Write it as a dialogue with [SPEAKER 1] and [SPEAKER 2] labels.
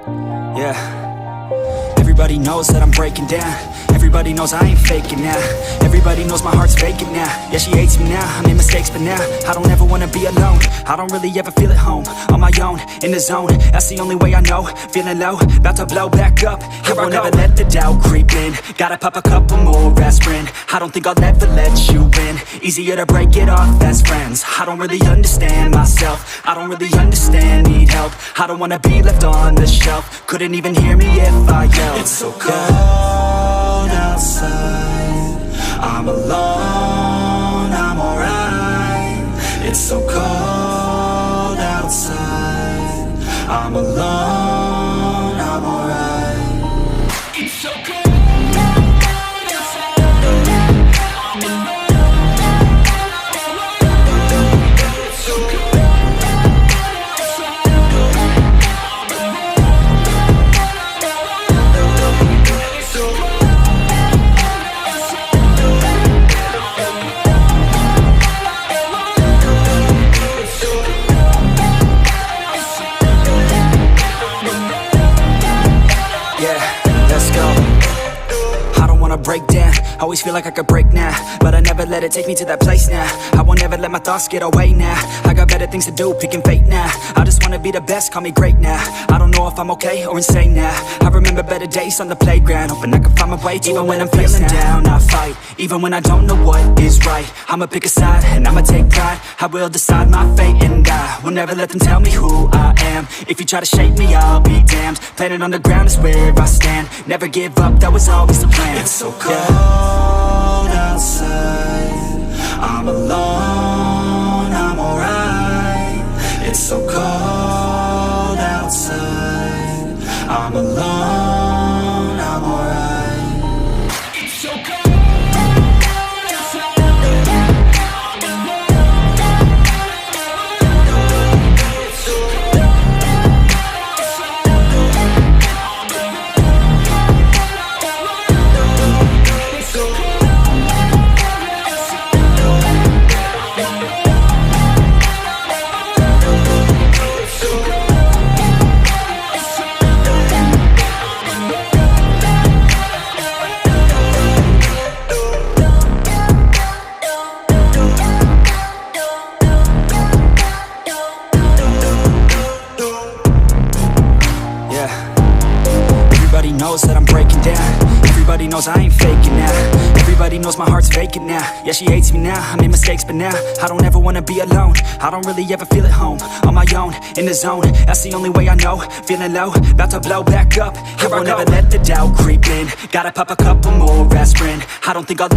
[SPEAKER 1] Yeah. Everybody knows that I'm breaking down. Everybody knows I ain't faking now. Everybody knows my heart's vacant now. Yeah, she hates me now, I made mistakes but now I don't ever wanna be alone. I don't really ever feel at home. On my own, in the zone, that's the only way I know. Feeling low, about to blow back up. Here I won't ever let the doubt creep in. Gotta pop a couple more aspirin. I don't think I'll ever let you in. Easier to break it off best friends. I don't really understand myself. I don't really understand, need help. I don't wanna be left on the shelf. Couldn't even hear me if I yelled.
[SPEAKER 2] It's so cold outside, I'm alone, I'm alright. It's so cold outside, I'm alone, I'm alright. It's so cold.
[SPEAKER 1] Break down, always feel like I could break now, but I never let it take me to that place now. I won't ever let my thoughts get away now. I got better things to do, picking fate now. I just wanna be the best, call me great now. I don't know if I'm okay or insane now. I remember better days on the playground, hoping I can find my way. Even when I'm feeling down, I fight. Even when I don't know what is right, I'ma pick a side and I'ma take pride. I will decide my fate and I will never let them tell me who I am. If you try to shape me, I'll be damned. Planet on the ground is where I stand. Never give up, that was always the plan.
[SPEAKER 2] It's so cold outside, I'm alone, I'm alright. It's so cold outside, I'm alone, I'm alright. It's so cold.
[SPEAKER 1] Everybody knows that I'm breaking down. Everybody knows I ain't faking now. Everybody knows my heart's vacant now. Yeah, she hates me now, I made mistakes but now I don't ever wanna be alone. I don't really ever feel at home. On my own, in the zone, that's the only way I know. Feeling low, about to blow back up. Here I won't ever let the doubt creep in. Gotta pop a couple more aspirin. I don't think I'll